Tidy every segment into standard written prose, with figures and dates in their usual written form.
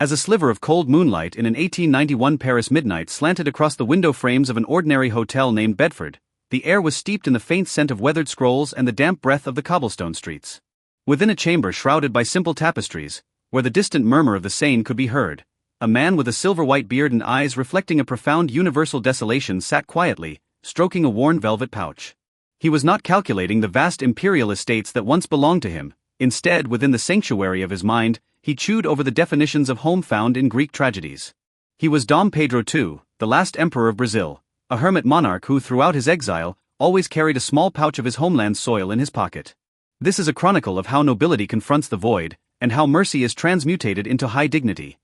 As a sliver of cold moonlight in an 1891 Paris midnight slanted across the window frames of an ordinary hotel named Bedford, the air was steeped in the faint scent of weathered scrolls and the damp breath of the cobblestone streets. Within a chamber shrouded by simple tapestries, where the distant murmur of the Seine could be heard, a man with a silver-white beard and eyes reflecting a profound universal desolation sat quietly, stroking a worn velvet pouch. He was not calculating the vast imperial estates that once belonged to him. Instead, within the sanctuary of his mind, he chewed over the definitions of home found in Greek tragedies. He was Dom Pedro II, the last emperor of Brazil, a hermit monarch who, throughout his exile, always carried a small pouch of his homeland's soil in his pocket. This is a chronicle of how nobility confronts the void, and how mercy is transmutated into high dignity.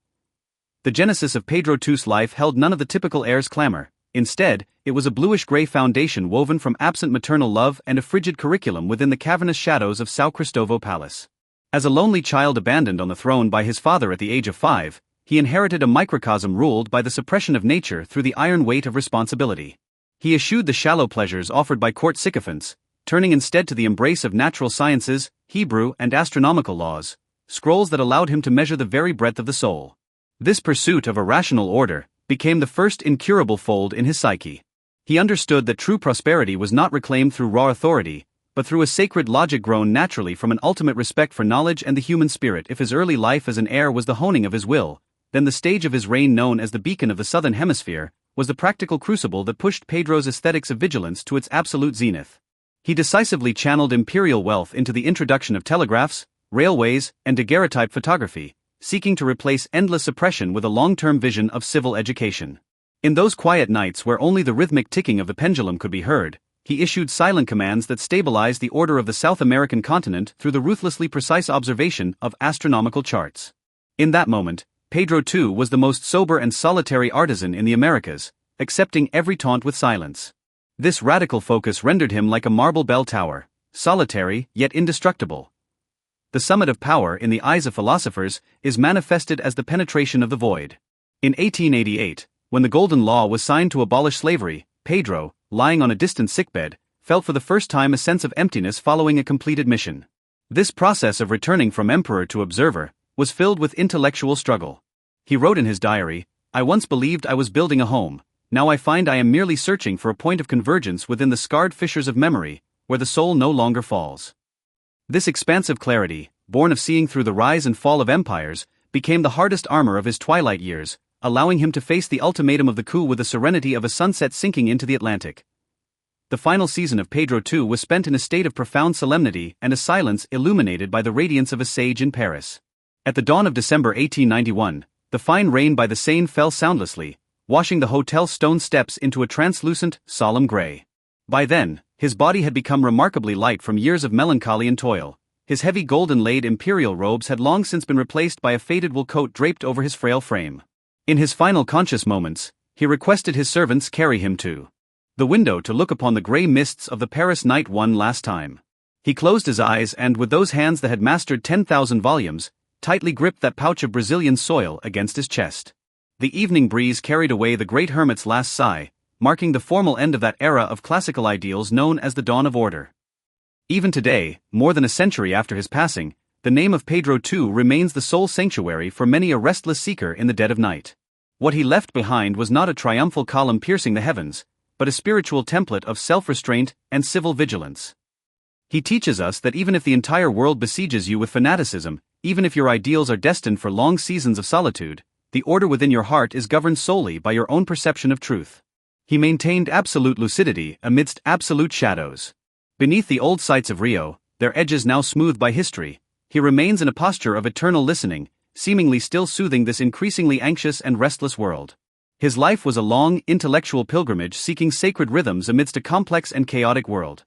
The genesis of Pedro II's life held none of the typical heir's clamor. Instead, it was a bluish-gray foundation woven from absent maternal love and a frigid curriculum within the cavernous shadows of São Cristóvão Palace. As a lonely child abandoned on the throne by his father at the age of 5, he inherited a microcosm ruled by the suppression of nature through the iron weight of responsibility. He eschewed the shallow pleasures offered by court sycophants, turning instead to the embrace of natural sciences, Hebrew and astronomical laws, scrolls that allowed him to measure the very breadth of the soul. This pursuit of a rational order became the first incurable fold in his psyche. He understood that true prosperity was not reclaimed through raw authority, but through a sacred logic grown naturally from an ultimate respect for knowledge and the human spirit. If his early life as an heir was the honing of his will, then the stage of his reign, known as the beacon of the southern hemisphere, was the practical crucible that pushed Pedro's aesthetics of vigilance to its absolute zenith. He decisively channeled imperial wealth into the introduction of telegraphs, railways, and daguerreotype photography, seeking to replace endless oppression with a long-term vision of civil education. In those quiet nights where only the rhythmic ticking of the pendulum could be heard, he issued silent commands that stabilized the order of the South American continent through the ruthlessly precise observation of astronomical charts. In that moment, Pedro II was the most sober and solitary artisan in the Americas, accepting every taunt with silence. This radical focus rendered him like a marble bell tower, solitary yet indestructible. The summit of power in the eyes of philosophers is manifested as the penetration of the void. In 1888, when the Golden Law was signed to abolish slavery, Pedro, lying on a distant sickbed, felt for the first time a sense of emptiness following a completed mission. This process of returning from emperor to observer was filled with intellectual struggle. He wrote in his diary, "I once believed I was building a home, now I find I am merely searching for a point of convergence within the scarred fissures of memory, where the soul no longer falls." This expansive clarity, born of seeing through the rise and fall of empires, became the hardest armor of his twilight years, allowing him to face the ultimatum of the coup with the serenity of a sunset sinking into the Atlantic. The final season of Pedro II was spent in a state of profound solemnity and a silence illuminated by the radiance of a sage in Paris. At the dawn of December 1891, the fine rain by the Seine fell soundlessly, washing the hotel's stone steps into a translucent, solemn gray. By then, his body had become remarkably light from years of melancholy and toil. His heavy gold-inlaid imperial robes had long since been replaced by a faded wool coat draped over his frail frame. In his final conscious moments, he requested his servants carry him to the window to look upon the grey mists of the Paris night one last time. He closed his eyes and, with those hands that had mastered 10,000 volumes, tightly gripped that pouch of Brazilian soil against his chest. The evening breeze carried away the great hermit's last sigh, marking the formal end of that era of classical ideals known as the dawn of order. Even today, more than a century after his passing, the name of Pedro II remains the sole sanctuary for many a restless seeker in the dead of night. What he left behind was not a triumphal column piercing the heavens, but a spiritual template of self-restraint and civil vigilance. He teaches us that even if the entire world besieges you with fanaticism, even if your ideals are destined for long seasons of solitude, the order within your heart is governed solely by your own perception of truth. He maintained absolute lucidity amidst absolute shadows. Beneath the old sights of Rio, their edges now smoothed by history, he remains in a posture of eternal listening, seemingly still soothing this increasingly anxious and restless world. His life was a long, intellectual pilgrimage seeking sacred rhythms amidst a complex and chaotic world.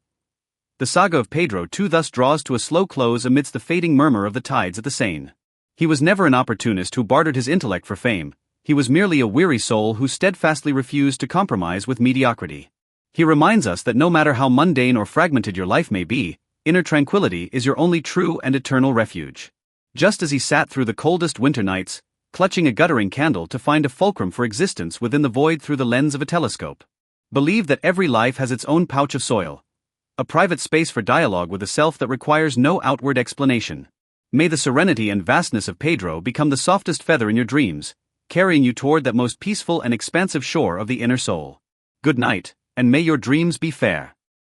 The saga of Pedro II thus draws to a slow close amidst the fading murmur of the tides at the Seine. He was never an opportunist who bartered his intellect for fame. He was merely a weary soul who steadfastly refused to compromise with mediocrity. He reminds us that no matter how mundane or fragmented your life may be, inner tranquility is your only true and eternal refuge. Just as he sat through the coldest winter nights, clutching a guttering candle to find a fulcrum for existence within the void through the lens of a telescope. Believe that every life has its own pouch of soil, a private space for dialogue with a self that requires no outward explanation. May the serenity and vastness of Pedro become the softest feather in your dreams, carrying you toward that most peaceful and expansive shore of the inner soul. Good night, and may your dreams be fair.